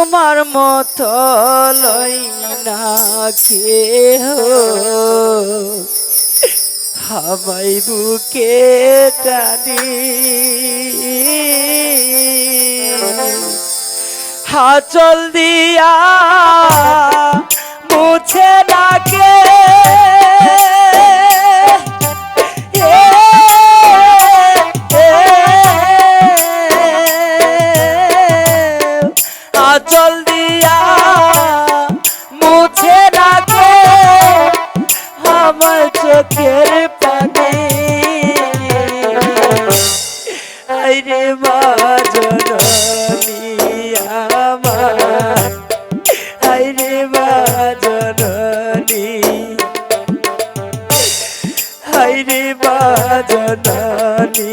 তোমার মতো লই না কেহ হামাই বুকে টানি হাচল দিয়া মুছে ডাকে আচল দিয়া মুছে রাখে আমার চোখের পানি আইরে মা জননী আমার আইরে মা জননী আইরে মা জননী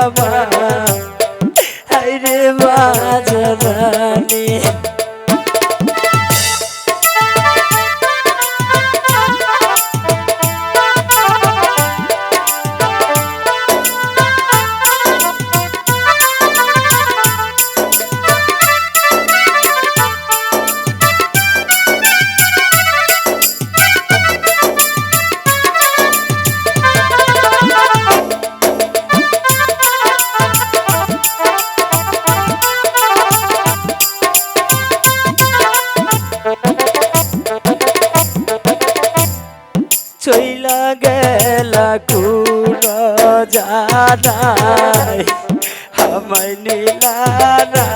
আমার আইরে মা জননী চইলা গেলা কুল জানাই আমায় নীলারা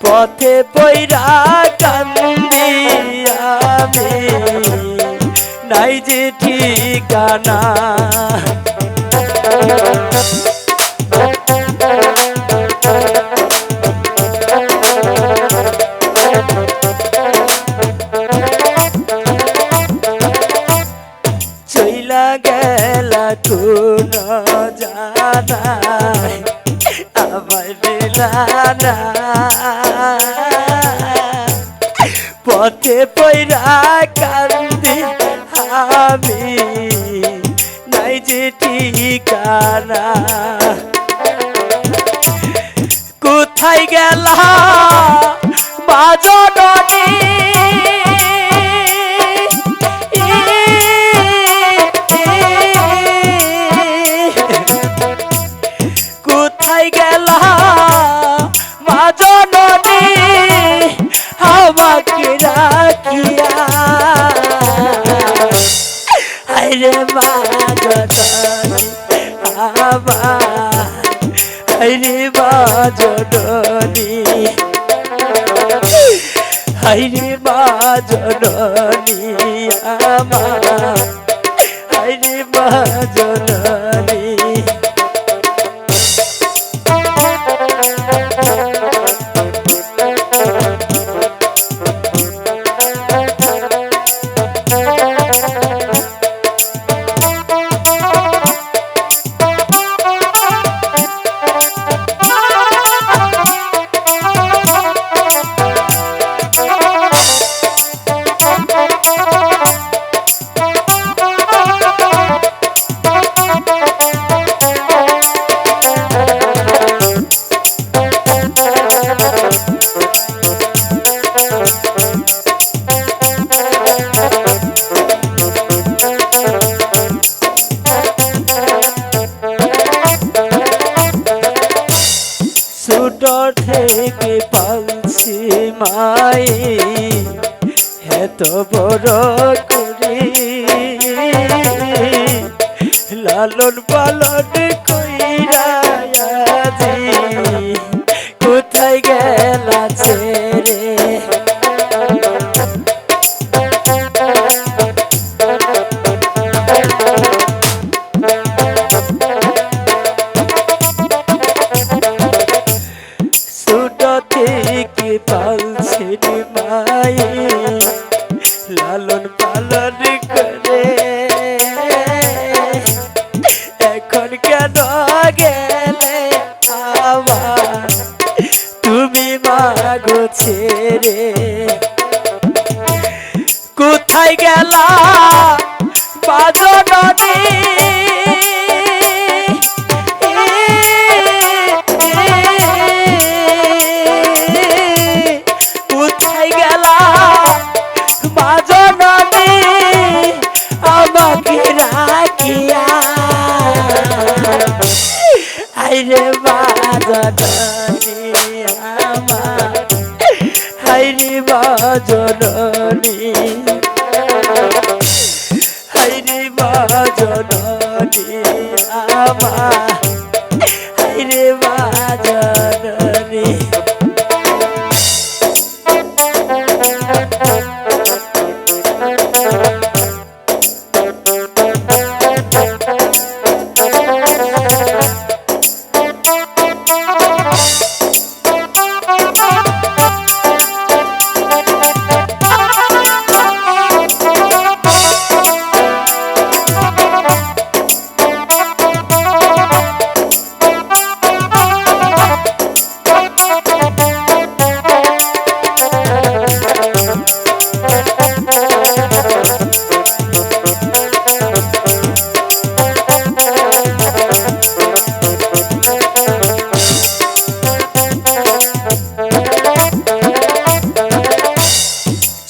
পথে পইরা কান্দি আমি নাই যে ঠিকানা গেলা কোন জানাই আমার নীলানা পথে পইরা কান্দি আমি নাই যে ঠিকানা কোথায় গেলা মা জননী আমাকে রাখিয়া আইরে মা জননী আমার আইরে মা জননী আইরে মা জননী আমার আইরে মা জননী থেকে পালছি মাই এত বড় করি লালন পালন কইরা আজি কোথায় গেলা ছেড়ে পালছি মাই লালন পালন করে এখন কেন গেলে আমার তুমি মাগো ছেড়ে কোথায় গেলা মা জননী মা জননী আমার হাইরে মা জননী হাইরে মা জননী আমার হাইরে মা জননী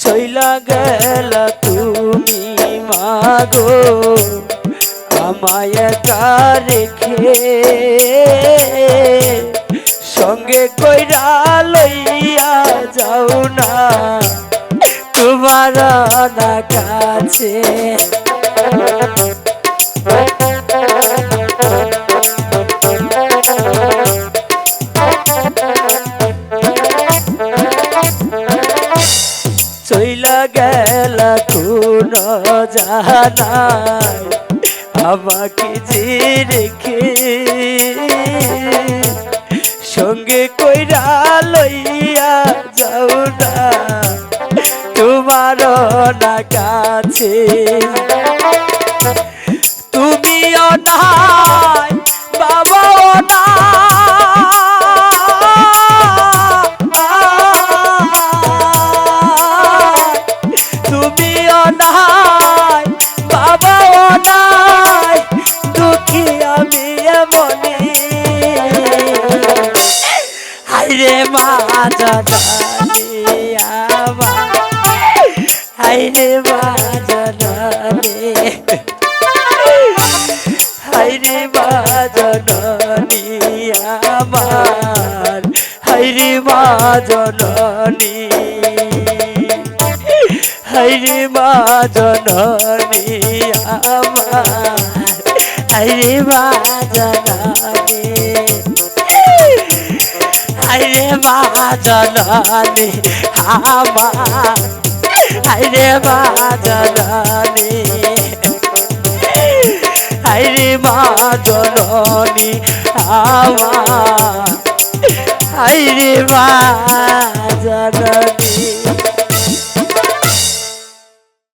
চইলা গেলা তুমি মাগো আমায় একা রেখে সঙ্গে কইরা লইয়া যাও না তোমার না কাছে চইলা গেলা কোন জানাই আমাকে যে রেখে সঙ্গে কইরা লইয়া যাও না তোমার না কাছে তুমিও নাই বাবাও না তুমিও নাই বাবাও নাই দুঃখী আমি এমনি হাইরে মা জননী আমার হাইরে মা জননী হাইরে মা জননী আমার হাইরে মা জননী হাইরে মা জননী আমার হাইরে মা জননী হাইরে মা জননী আমার হাইরে মা জননী হাইরে মা জননী আমার হাইরে মা জননী।